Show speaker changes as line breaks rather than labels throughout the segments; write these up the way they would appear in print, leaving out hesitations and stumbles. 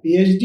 PhD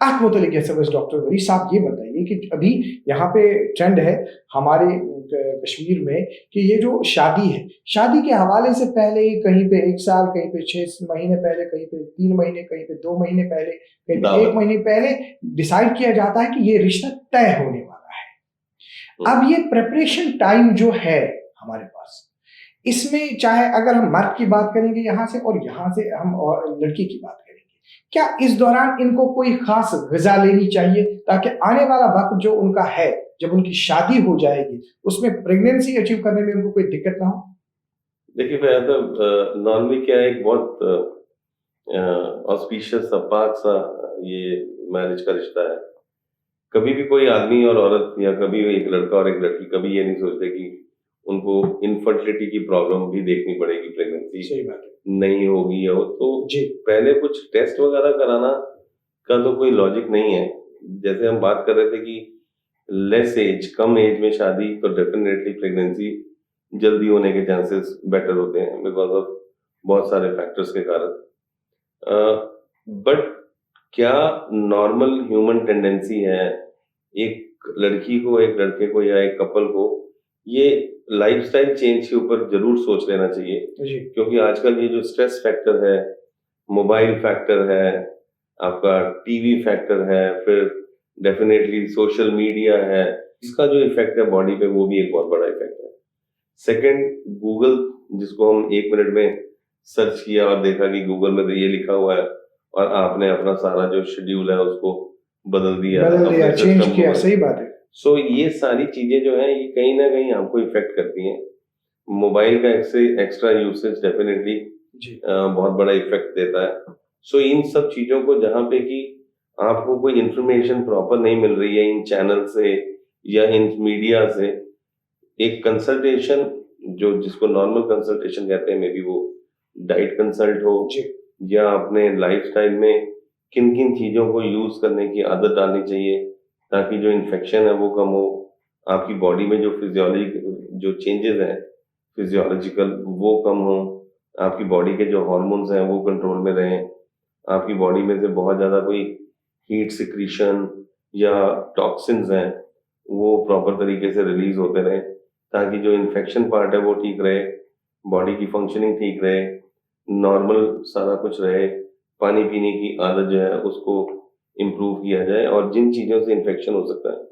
آپ متعلق کیسے بس ڈاکٹر ولی صاحب یہ بتائیے کہ ابھی یہاں پہ ٹرینڈ ہے ہمارے کشمیر میں کہ یہ جو شادی ہے، شادی کے حوالے سے پہلے کہیں پہ 1 سال، کہیں پہ 6 مہینے پہلے، کہیں پہ 3 مہینے، کہیں پہ 2 مہینے پہلے، کہیں پہ 1 مہینے پہلے ڈیسائیڈ کیا جاتا ہے کہ یہ رشتہ طے ہونے والا ہے۔ اب یہ پریپریشن ٹائم جو ہے ہمارے پاس، اس میں چاہے اگر ہم مرد کی بات کریں گے یہاں سے، اور یہاں سے ہم لڑکی کی بات کریں گے، کیا اس دوران ان کو کوئی خاص غذا لینی چاہیے تاکہ آنے والا وقت جو ان کا ہے، جب ان کی شادی ہو جائے گی، اس میں پریگنینسی اچیو کرنے میں ان کو کوئی دقت نہ ہو؟
دیکھیے فیاض صاحب، نارملی کیا ہے، ایک بہت آسپیشس سا، پاک سا یہ میرج کا رشتہ ہے۔ کبھی بھی کوئی آدمی اور عورت، یا کبھی ایک لڑکا اور ایک لڑکی کبھی یہ نہیں سوچتے کہ ان کو انفرٹیلٹی کی پرابلم بھی دیکھنی پڑے گی، پریگنینسی
صحیح بات ہے
نہیں ہوگی یا ہو تو
جی۔
پہلے کچھ ٹیسٹ وغیرہ کرانا کا تو کوئی لاجک نہیں ہے۔ جیسے ہم بات کر رہے تھے کہ لیس ایج، کم ایج میں شادی، تو ڈیفینیٹلی پریگنینسی جلدی ہونے کے چانسز بیٹر ہوتے ہیں بیکاز آف بہت سارے فیکٹرز کے کارن۔ بٹ کیا نارمل ہیومن ٹینڈنسی ہے ایک لڑکی کو، ایک لڑکے کو، یا ایک کپل کو یہ لائف سٹائل چینج کے اوپر ضرور سوچ لینا چاہیے، کیونکہ آج کل یہ جو اسٹریس فیکٹر ہے، موبائل فیکٹر ہے، آپ کا ٹی وی فیکٹر ہے، پھر ڈیفینیٹلی سوشل میڈیا ہے، اس کا جو ایفیکٹ ہے باڈی پہ وہ بھی ایک بہت بڑا ایفیکٹ ہے۔ سیکنڈ، گوگل، جس کو ہم 1 منٹ میں سرچ کیا اور دیکھا کہ گوگل میں تو یہ لکھا ہوا ہے، اور آپ نے اپنا سارا جو شیڈیول ہے اس کو بدل دیا،
چینج کیا۔ صحیح بات ہے۔
سو یہ ساری چیزیں جو ہیں یہ کہیں نہ کہیں آپ کو افیکٹ کرتی ہیں۔ موبائل کا ایکسٹرا یوسیج ڈیفینیٹلی بہت بڑا افیکٹ دیتا ہے۔ سو ان سب چیزوں کو جہاں پہ کہ آپ کو کوئی انفارمیشن پراپر نہیں مل رہی ہے ان چینل سے یا ان میڈیا سے، ایک کنسلٹیشن جس کو نارمل کنسلٹیشن کہتے ہیں، مے بی وہ ڈائٹ کنسلٹ ہو، یا اپنے لائف سٹائل میں کن کن چیزوں کو یوز کرنے کی عادت ڈالنی چاہیے تاکہ جو انفیکشن ہے وہ کم ہو، آپ کی باڈی میں جو جو چینجز ہیں فزیولوجیکل وہ کم ہوں، آپ کی باڈی کے جو ہارمونز ہیں وہ کنٹرول میں رہیں، آپ کی باڈی میں سے بہت زیادہ کوئی ہیٹ سیکریشن یا ٹاکسنز ہیں وہ پراپر طریقے سے ریلیز ہوتے رہیں، تاکہ جو انفیکشن پارٹ ہے وہ ٹھیک رہے، باڈی کی فنکشننگ ٹھیک رہے، نارمل سارا کچھ رہے، پانی پینے کی عادت جو ہے اس کو امپروو کیا جائے، اور جن چیزوں سے انفیکشن ہو سکتا ہے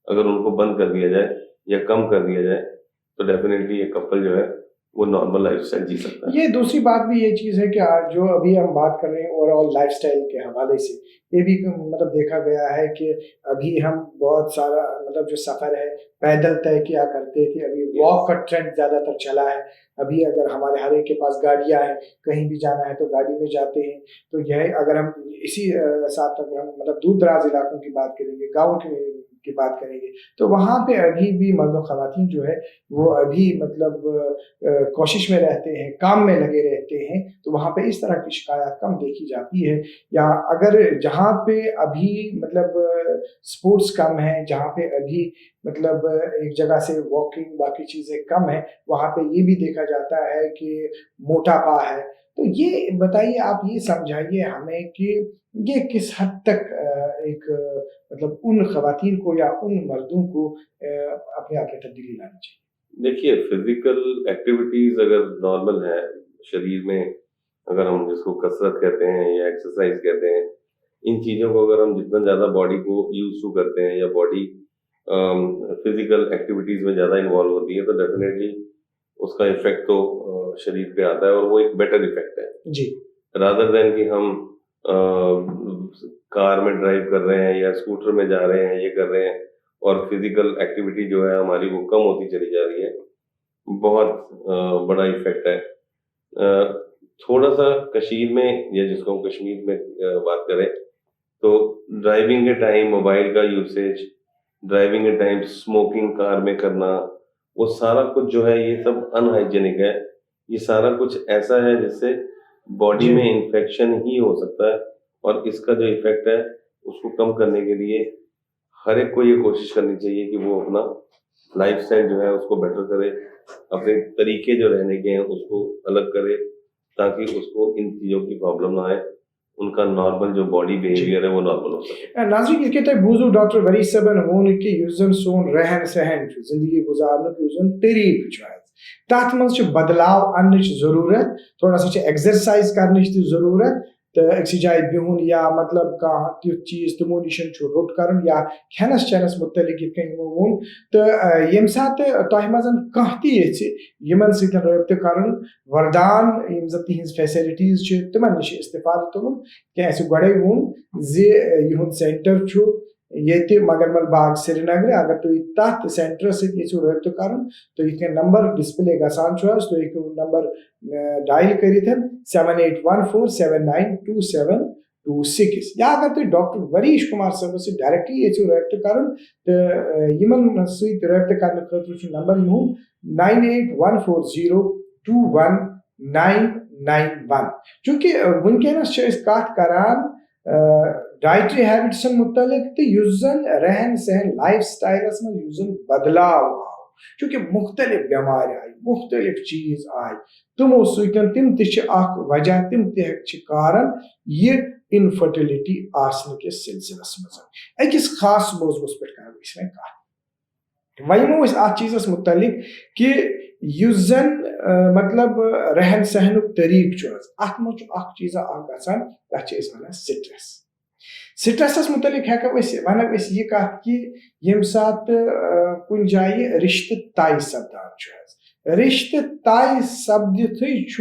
اگر ان کو بند کر دیا جائے یا کم کر دیا جائے تو ڈیفینیٹلی یہ کپل جو ہے وہ نارمل لائف اسٹائل جی سکتا ہے۔
یہ دوسری بات بھی یہ چیز ہے کہ جو ابھی ہم بات کر رہے ہیں اوور آل لائف اسٹائل کے حوالے سے، یہ بھی مطلب دیکھا گیا ہے کہ ابھی ہم بہت سارا مطلب جو سفر ہے پیدل طے کیا کرتے تھے، ابھی واک کا ٹرینڈ زیادہ تر چلا ہے۔ ابھی اگر ہمارے ہر ایک کے پاس گاڑیاں ہیں، کہیں بھی جانا ہے تو گاڑی میں جاتے ہیں۔ تو یہ اگر ہم اسی ساتھ اگر ہم مطلب دور دراز علاقوں کی بات کریں گے، گاؤں کی بات کریں گے، تو وہاں پہ ابھی بھی مرد و خواتین جو ہے وہ ابھی مطلب کوشش میں رہتے ہیں، کام میں لگے رہتے ہیں، تو وہاں پہ اس طرح کی شکایات کم دیکھی جاتی ہے۔ یا اگر جہاں پہ ابھی مطلب سپورٹس کم ہیں، جہاں پہ ابھی مطلب ایک جگہ سے واکنگ باقی چیزیں کم ہیں، وہاں پہ یہ بھی دیکھا جاتا ہے کہ موٹاپا ہے۔ تو یہ بتائیے، آپ یہ سمجھائیے ہمیں کہ یہ کس حد تک ایک مطلب ان خواتین کو یا ان مردوں کو اپنے آپ میں تبدیلی لانی چاہیے؟
دیکھیے، فزیکل ایکٹیویٹیز اگر نارمل ہے شریر میں، اگر ہم جس کو کسرت کہتے ہیں یا ایکسرسائز کہتے ہیں، ان چیزوں کو اگر ہم جتنا زیادہ باڈی کو یوز ٹو کرتے ہیں یا باڈی فزیکل ایکٹیویٹیز میں زیادہ انوالو ہوتی ہے تو ڈیفینیٹلی اس کا افیکٹ تو شریر پہ آتا ہے، اور وہ ایک بیٹر افیکٹ ہے
جی،
رادر دین کہ ہم کار میں ڈرائیو کر رہے ہیں یا اسکوٹر میں جا رہے ہیں، یہ کر رہے ہیں، اور فزیکل ایکٹیویٹی جو ہے ہماری وہ کم ہوتی چلی جا رہی ہے۔ بہت بڑا ایفیکٹ ہے۔ تھوڑا سا کشمیر میں، یا جس کو ہم کشمیر میں بات کریں تو ڈرائیونگ کے ٹائم موبائل کا یوسیج، ڈرائیونگ کے ٹائم اسموکنگ کار میں کرنا، وہ سارا کچھ جو ہے یہ سب ان ہائیجینک ہے۔ یہ سارا کچھ ایسا ہے جس سے باڈی میں انفیکشن ہی ہو سکتا ہے، اور اس کا جو ایفیکٹ ہے اس کو کم کرنے کے لیے ہر ایک کو یہ کوشش کرنی چاہیے کہ وہ اپنا لائف سٹائل جو ہے اس کو بیٹر کرے، اپنے طریقے جو رہنے کے ہیں اس کو الگ کرے، تاکہ اس کو ان چیزوں کی پرابلم نہ آئے ان کا نارمل جو باڈی بیہیویئر ہے وہ نارمل ہو سکے.
ناظرین یہ کہ بوزو ڈاکٹر وری صاحبن وون کہ یس زن سون رہن سہن زندگی گزارنک یس زن طریقہ تات من بدلاو ان ضرورت, تھوڑا سا ایگزرسائز کرنچ تہ ضرورت, تو اکسی جائے بہن یا مطلب کھانا تیت چیز تمو نش رٹ کرن یا کھینس چینس متعلق یت کن وون تو یم سات تہ مزن کانٛہہ تہ یژھِ یمن سۭتۍ رٲبطہٕ کرُن وردان یم زن تہنز فیسلٹیز چھِ تمن نش استفادٕ تُلُن کہ اَسہِ گۄڈے ووٚن زِ یِہُنٛد سینٹر چھُ ییٚتہِ مگرمل باغ سری نگرٕ. اگر تُہۍ تتھ سینٹرس سۭتۍ یژھِو رٲبطہٕ کرُن تو یِتھ کٔنۍ نمبر ڈسپلے گژھان چھُ حظ, تُہۍ ہیٚکِو نمبر ڈائل کٔرِتھ 7814792726, یا اگر تُہۍ ڈاکٹر وریش کمار صٲبس سۭتۍ ڈائریکٹلی یژھِو رٲبطہٕ کرُن تہٕ یِمن سۭتۍ رٲبطہٕ کرنہٕ خٲطرٕ چھُ نمبر یِہُنٛد 9814021991. چوٗنٛکہِ وٕنکیٚنس چھِ أسۍ کتھ کران ڈائٹری ہیبٹسن متعلق تہٕ یُس زن رہن سہن لائف سٹائلس منٛز یُس زن بدلاو آو, چوٗنٛکہِ مختلف بٮ۪مارِ آیہِ, مختلف چیٖز آیہِ, تِمو سۭتۍ تِم تہِ چھِ اکھ وجہ, تِم تہِ چھِ کارن یہِ انفرٹیلٹی آسنہٕ کِس سلسلس منٛز. أکِس خاص موضوعس پٮ۪ٹھ کرو أسۍ وۄنۍ کتھ. وۄنۍ یِمو أسۍ اتھ چیٖزس متعلق کہِ یُس زن مطلب رہن سہنُک طریقہٕ چھُ حظ, اتھ منٛز چھُ اکھ چیٖزا اکھ گژھان, تتھ چھِ أسۍ ونان سٹریس. سٹریسس متعلق ہیٚکو أسۍ ونو أسۍ یہِ کتھ کہِ ییٚمہِ ساتہٕ کُنہِ جایہِ رشتہٕ طے سپدان چھُ حظ, رشتہٕ طے سپدِتھٕے چھُ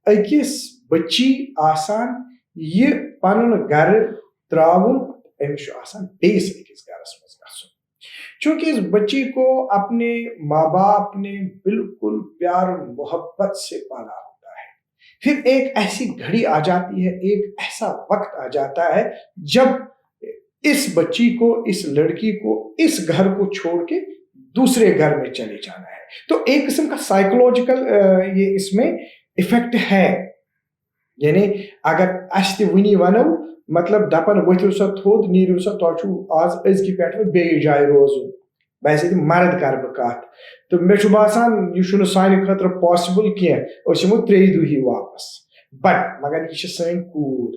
أکِس بچی آسان یہِ پنُن گرٕ تراوُن, أمِس چھُ آسان بیٚیِس أکِس گرس منٛز گژھُن. چونکہ اس بچی کو اپنے ماں باپ نے بالکل پیار اور محبت سے پالا ہوتا ہے, پھر ایک ایسی گھڑی آ جاتی ہے, ایک ایسا وقت آ جاتا ہے جب اس بچی کو, اس لڑکی کو اس گھر کو چھوڑ کے دوسرے گھر میں چلے جانا ہے. تو ایک قسم کا سائیکولوجیکل یہ اس میں افیکٹ ہے. یعنی اگر اس تہ ونی ونو مطلب دپن ؤتھِو سا تھوٚد نیٖرِو سا, تۄہہِ چھُو آز أزکہِ پٮ۪ٹھ بیٚیِس جایہِ روزُن, باسے تہِ مرد کرٕ بہٕ کتھ تہٕ مےٚ چھُ باسان یہِ چھُنہٕ سانہِ خٲطرٕ پاسبل کینٛہہ, أسۍ یِمو 3 دُہی واپس. بٹ مگر یہِ چھِ سٲنۍ کوٗر,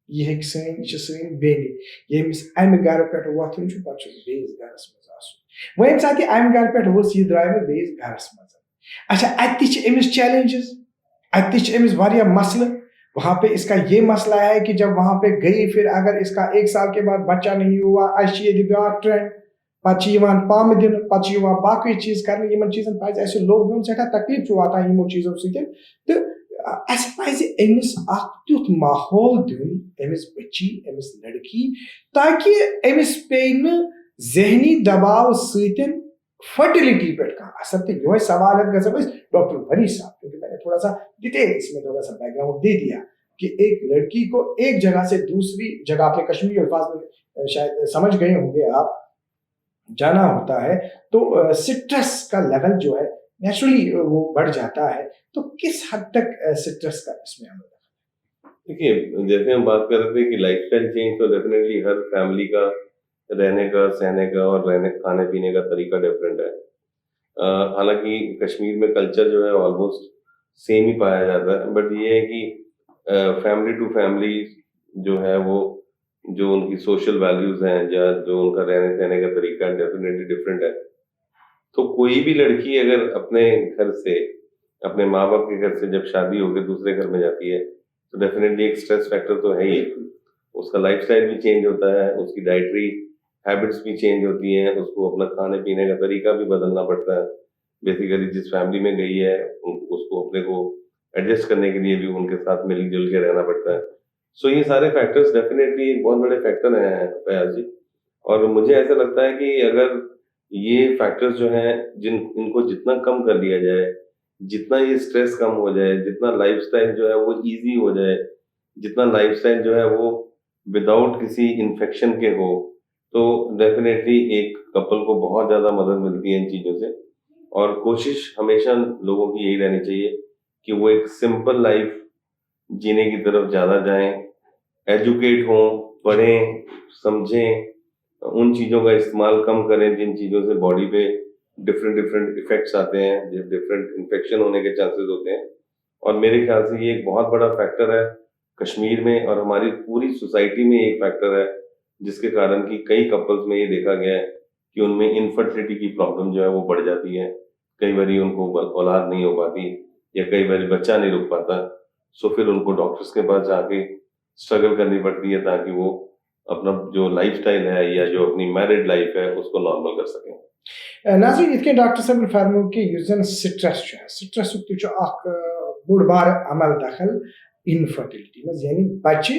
یہِ ہیٚکہِ سٲنۍ, یہِ چھِ سٲنۍ بیٚنہِ, ییٚمِس امہِ گرٕ پٮ۪ٹھ وۄتھُن چھُ پتہٕ چھُس بیٚیِس گرس منٛز آسُن. وۄنۍ ییٚمہِ ساتہٕ یہِ امہِ گرٕ پٮ۪ٹھ ؤژھ, یہِ درٛاے وۄنۍ بیٚیِس گرس منٛز. اچھا اَتہِ تہِ چھِ أمِس چیلنجز, اَتہِ تہِ چھِ أمِس واریاہ مسلہٕ. وہاں پہ اس کا یہ مسئلہ ہے کہ جب وہاں پہ گئی, پھر اگر اس کا 1 سال کے بعد بچہ نہیں ہوا, اس یہ بیاکھ ٹرینڈ, پتہٕ چھِ یِوان پامہٕ دِنہٕ, پتہٕ چھِ یِوان باقٕے چیٖز کرنہٕ. یِمن چیٖزن پزِ اَسہِ لوٚگ دیُن, سٮ۪ٹھاہ تکلیٖف چھُ واتان یِمو چیٖزو سۭتۍ, تہٕ اَسہِ پزِ أمِس اکھ تیُتھ ماحول دیُن, أمِس بچی, أمِس لڑکی, تاکہِ أمِس پیٚیہِ نہٕ ذہنی دباو سۭتۍ فرٹیلٹی پہ کانٛہہ اثر. تو یہ سوال ہے گژھو أسۍ ڈاکٹر وری صاحب, کیونکہ میں نے تھوڑا سا ڈیٹیل اس میں تھوڑا سا بیک گراؤنڈ دے دیا کہ ایک لڑکی کو ایک جگہ سے دوسری جگہ, اپنے کشمیری الفاظ میں شاید سمجھ گئے ہوں گے آپ, جانا ہوتا ہے تو سٹریس کا لیول جو ہے نیچرلی وہ بڑھ جاتا ہے. تو کس حد تک سٹریس کا اس میں عمل ہے؟
دیکھیے, جیسے ہم بات کر رہے تھے کہ لائف اسٹائل چینج تو ڈیفینیٹلی ہر فیملی کا رہنے کا, سہنے کا اور رہنے کھانے پینے کا طریقہ ڈفرینٹ ہے. حالانکہ کشمیر میں کلچر جو ہے آلموسٹ سیم ہی پایا جاتا ہے, بٹ یہ ہے کہ فیملی ٹو فیملی جو ہے وہ جو ان کی سوشل ویلیوز ہیں یا جو ان کا رہنے سہنے کا طریقہ ہے ڈیفینیٹلی ڈفرینٹ ہے. تو کوئی بھی لڑکی اگر اپنے گھر سے, اپنے ماں باپ کے گھر سے جب شادی ہو کے دوسرے گھر میں جاتی ہے تو ڈیفینیٹلی ایک اسٹریس فیکٹر تو ہے ہی. اس کا لائف اسٹائل بھی چینج ہوتا ہے, اس کی ڈائٹری ہیبٹس بھی چینج ہوتی ہیں, اس کو اپنا کھانے پینے کا طریقہ بھی بدلنا پڑتا ہے. بیسیکلی جس فیملی میں گئی ہے اس کو اپنے کو ایڈجسٹ کرنے کے لیے بھی ان کے ساتھ مل جل کے رہنا پڑتا ہے. سو یہ سارے فیکٹرز ڈیفینیٹلی ایک بہت بڑے فیکٹر ہیں فیاض جی. اور مجھے ایسا لگتا ہے کہ اگر یہ فیکٹرز جو ہیں ان کو جتنا کم کر لیا جائے, جتنا یہ اسٹریس کم ہو جائے, جتنا لائف اسٹائل جو ہے وہ ایزی ہو جائے, جتنا لائف اسٹائل جو ہے وہ وداؤٹ کسی انفیکشن کے ہو, تو ڈیفینیٹلی ایک کپل کو بہت زیادہ مدد ملتی ہے ان چیزوں سے. اور کوشش ہمیشہ لوگوں کی یہی رہنی چاہیے کہ وہ ایک سمپل لائف جینے کی طرف زیادہ جائیں, ایجوکیٹ ہوں, پڑھیں, سمجھیں, ان چیزوں کا استعمال کم کریں جن چیزوں سے باڈی پہ ڈفرینٹ ایفیکٹس آتے ہیں, ڈفرینٹ انفیکشن ہونے کے چانسز ہوتے ہیں. اور میرے خیال سے یہ ایک بہت بڑا فیکٹر ہے کشمیر میں اور ہماری پوری سوسائٹی میں ایک فیکٹر ہے جس کے کارن کہ کئی کپلز میں یہ دیکھا گیا ہے کہ ان میں انفرٹیلٹی کی پرابلم جو ہے وہ بڑھ جاتی ہے. کئی باری ان کو اولاد نہیں ہو پاتی یا کئی باری بچہ نہیں رک پاتا, سو پھر ان کو ڈاکٹرز کے پاس جا کے اسٹرگل کرنی پڑتی ہے تاکہ وہ اپنا جو لائف سٹائل ہے یا جو اپنی میرڈ لائف ہے اس کو نارمل کر سکیں.
ناظرین یِتھ کٔنۍ ڈاکٹر صٲبن فرمو کہ یُس زن سٹرس چھُ سٹرسُک تہِ چھُ اکھ بوٚڑ بارٕ عمل دخل انفرٹیلٹی منٛز یعنی بچہِ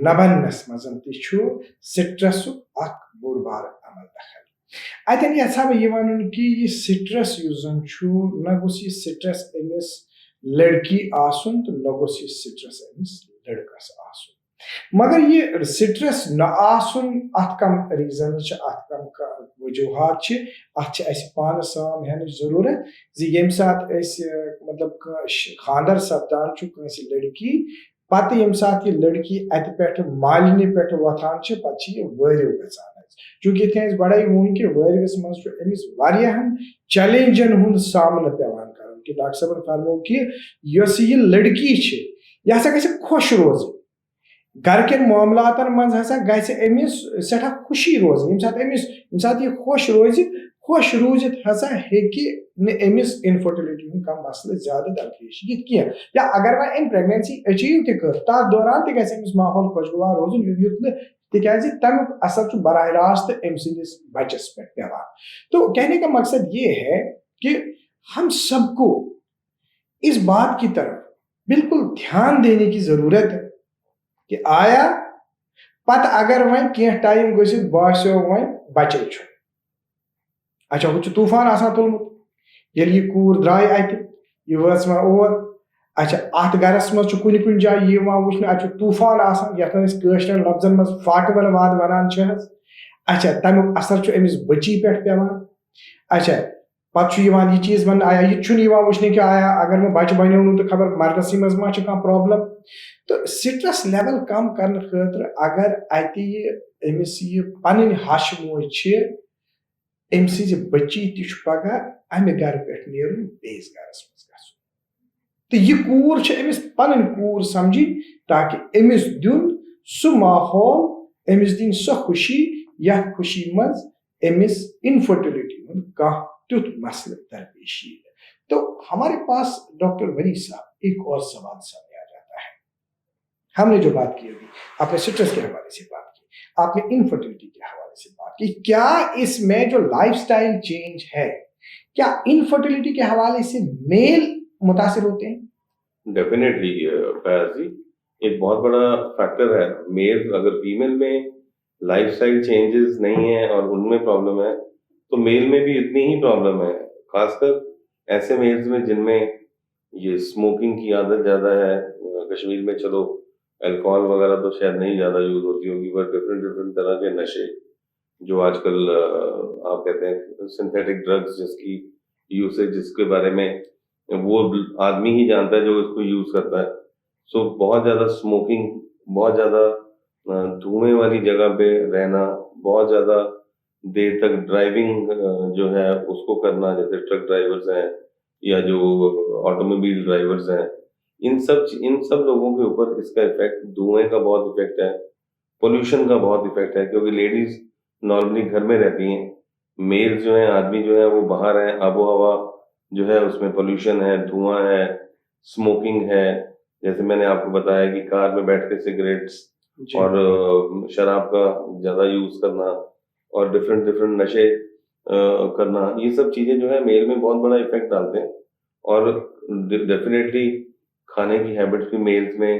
نہ بننس منٛز تہِ چھُ سٹرسُک اکھ بوٚڑ بارٕ عمل دخل. اتٮ۪ن یژھا بہٕ یہِ وَنُن کہ یہِ سٹرس یُس زن چھُ نہ گوٚژھ یہِ سٹرس أمِس لڑکی آسُن تہٕ نہ گوٚژھ یہِ سٹرس أمِس لڑکس آسُن. مگر یہ سٹرس نہ آسن ات کم ریزن ات کم وجوہات ات پانس سام ہینچ ضرورت یم سات مطلب خاندر سپدان کنس لڑکی پتہ یم سات یہ لڑکی ات پہ مالنہ پہ وتھان پتہ یہ وٲرِو گژھان چونکہ یتھ کن گۄڈے ووٚن کہ وٲرِوس منٛز چھُ أمِس واریاہن چیلنجن ہُنٛد سامنہٕ پیوان کرُن کہ ڈاکٹر صٲبن فرمو کہ یۄس یہ لڑکی چھِ یہ ہسا گژھِ خۄش روزٕنۍ گھر کن معاملاتن منٛز ہسا گژھِ أمِس سٮ۪ٹھاہ خوشی روزٕنۍ ییٚمہِ ساتہٕ یہِ خۄش روزِ خۄش روٗزِتھ ہسا ہیٚکہِ نہٕ أمِس انفرٹیلٹی ہُنٛد کانٛہہ مسلہٕ زیادٕ درپیش یِتھ کینٛہہ یا اگر وۄنۍ أمۍ پریگنینسی أچیٖو تہِ کٔر تتھ دوران تہِ گژھِ أمِس ماحول خۄشگوار روزُن یُتھ نہٕ تِکیازِ تمیُک اثر چھُ براہ راست أمۍ سٕنٛدِس بچس پٮ۪ٹھ پیوان. تو کہنے کا مقصد یہ ہے کہ ہم سب کو اس بات کی طرف بالکل دھیان دینے کی ضرورت ہے کہ آیا پتہ اگر وۄنۍ کینٛہہ ٹایم گٔژھِتھ باسیو وۄنۍ بچے چھُ اچھا ہُہ چھُ طوٗفان آسان تُلمُت ییٚلہِ یہِ کوٗر درٛاے اتہِ یہِ وٲژ وۄنۍ اور اچھا اتھ گرس منٛز چھُ کُنہِ کُنہِ جایہِ یہِ یِوان وٕچھنہٕ اتہِ چھُ طوٗفان آسان یتھ أسۍ کٲشرٮ۪ن لفظن منٛز فاٹوَن واد ونان چھِ حظ. اچھا تمیُک اثر چھُ أمِس بٔچی پٮ۪ٹھ پیوان. اچھا پتہٕ چھُ یِوان یہِ چیٖز وننہٕ آیا یہِ تہِ چھُنہٕ یِوان وٕچھنہٕ کہِ آیا اگر نہٕ بچہِ بنیو نہٕ تہٕ خبر مرنسٕے منٛز ما چھِ کانٛہہ پرابلم. تو سٹرس لیول کم کرنہٕ خٲطرٕ اگر اتہِ یہِ أمِس یہِ پنٕنۍ ہش موج چھِ أمۍ سٕنٛزِ بٔچی تہِ چھُ پگاہ امہِ گرٕ پٮ۪ٹھ نیرُن بیٚیِس گرس منٛز گژھُن تہٕ یہِ کوٗر چھِ أمِس پنٕنۍ کوٗر سمجھِنۍ تاکہِ أمِس دیُن سُہ ماحول أمِس دِنۍ سۄ خوشی یتھ خوشی منٛز أمِس انفرٹیلٹی ہُنٛد کانٛہہ تیُتھ مسلہٕ درپیش یی. تو ہمارے پاس ڈاکٹر ولی صاحب ایک اور سوال سامنے آ جاتا ہے. ہم نے جو بات کی ابھی آپ نے سٹرس کے حوالے سے بات کی, آپ نے انفرٹیلٹی کے حوالے سے بات کی, کیا اس میں جو لائف سٹائل چینج ہے کیا انفرٹیلٹی کے حوالے سے میل متاثر ہوتے ہیں؟
ڈیفینیٹلی فیاض جی ایک بہت بڑا فیکٹر ہے. میل اگر فیمیل میں لائف سٹائل چینجز نہیں ہیں اور ان میں پرابلم ہے تو میل میں بھی اتنی ہی پرابلم ہے, خاص کر ایسے میلز میں جن میں یہ اسموکنگ کی عادت زیادہ ہے. کشمیر میں چلو الکوہل وغیرہ تو شاید نہیں زیادہ یوز ہوتی ہوگی, پر ڈفرینٹ طرح کے نشے جو آج کل آپ کہتے ہیں سنتھیٹک ڈرگز جس کی یوسیج جس کے بارے میں وہ آدمی ہی جانتا ہے جو اس کو یوز کرتا ہے. سو بہت زیادہ اسموکنگ, بہت زیادہ دھوئیں والی جگہ پہ رہنا, بہت زیادہ دیر تک ڈرائیونگ جو ہے اس کو کرنا, جیسے ٹرک ڈرائیورز ہیں یا جو آٹو موبائل ڈرائیورز ہیں, ان سب لوگوں کے اوپر اس کا افیکٹ, دھوئیں کا بہت افیکٹ ہے, پولوشن کا بہت افیکٹ ہے, کیونکہ لیڈیز نارملی گھر میں رہتی ہیں, میل جو ہیں آدمی جو ہے وہ باہر ہیں, آب و ہوا جو ہے اس میں پولوشن ہے, دھواں ہے, اسموکنگ ہے, جیسے میں نے آپ کو بتایا کہ کار میں بیٹھ کے سگریٹس اور شراب کا زیادہ یوز کرنا اور ڈفرینٹ نشے کرنا, یہ سب چیزیں جو ہے میل میں بہت بڑا افیکٹ ڈالتے ہیں. اور ڈیفینیٹلی کھانے کی ہیبٹس بھی میلز میں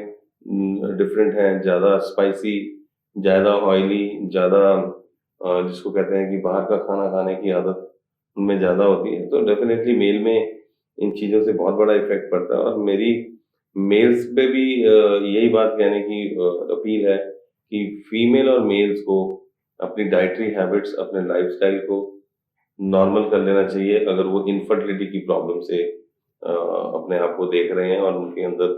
ڈفرینٹ ہیں, زیادہ اسپائسی, زیادہ آئلی, زیادہ جس کو کہتے ہیں کہ باہر کا کھانا کھانے کی عادت ان میں زیادہ ہوتی ہے. تو ڈیفینیٹلی میل میں ان چیزوں سے بہت بڑا افیکٹ پڑتا ہے. اور میری میلز پہ بھی یہی بات کہنے کی اپیل ہے کہ فیمیل اور میلز کو اپنی ڈائٹری ہیبٹس, اپنے لائف سٹائل کو نارمل کر لینا چاہیے. اگر وہ انفرٹیلٹی کی پرابلم سے اپنے آپ کو دیکھ رہے ہیں اور ان کے اندر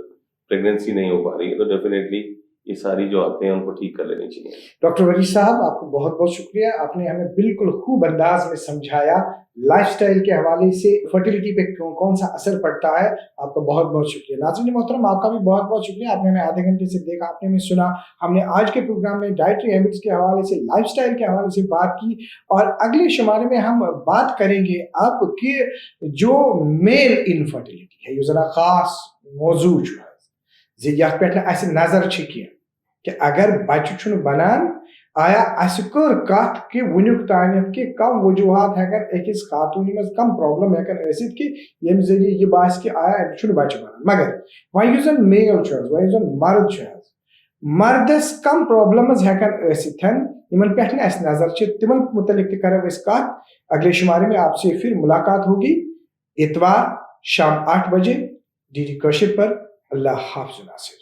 پریگنینسی نہیں ہو پا رہی ہے تو ڈیفینیٹلی یہ ساری جو آتے ہیں ان کو ٹھیک کر لینی چاہیے.
ڈاکٹر ولی صاحب آپ کو بہت بہت شکریہ, آپ نے ہمیں بالکل خوب انداز میں سمجھایا لائف سٹائل کے حوالے سے فرٹیلیٹی پہ کون سا اثر پڑتا ہے. آپ کا بہت بہت شکریہ. ناظرین محترم آپ کا بھی بہت بہت شکریہ, آپ نے ہمیں آدھے گھنٹے سے دیکھا, آپ نے ہمیں سنا. ہم نے آج کے پروگرام میں ڈائٹری ہیبٹس کے حوالے سے لائف سٹائل کے حوالے سے بات کی, اور اگلے شمارے میں ہم بات کریں گے اب کہ جو میل انفرٹیلیٹی ہے, یہ ذرا خاص موضوع ہے یتھ پہ اس نظر کی کہ اگر بچہ چھن بنان آیا اس کر کت کہ ونیک تانیت کہ کم وجوہات ہیکن اکس خاتون مز کم پرابلم ہیکن ٲسِتھ کہ یم ذریعہ یہ باس کہ آیا ام چھن بچہ بنان, مگر وۄنۍ یُس زن میل چھُ حظ, وۄنۍ یُس زن مرد چھُ حظ, مردس کم پرابلمز ہیکن ٲسِتھ یمن پہ اس نظر چھ, تمن متعلق تہ کرو اس کت. اگلے شمارے میں آپ سے پھر ملاقات ہوگی اتوار شام 8 بجے ڈی ڈی کشر پر. اللہ حافظ ناصر.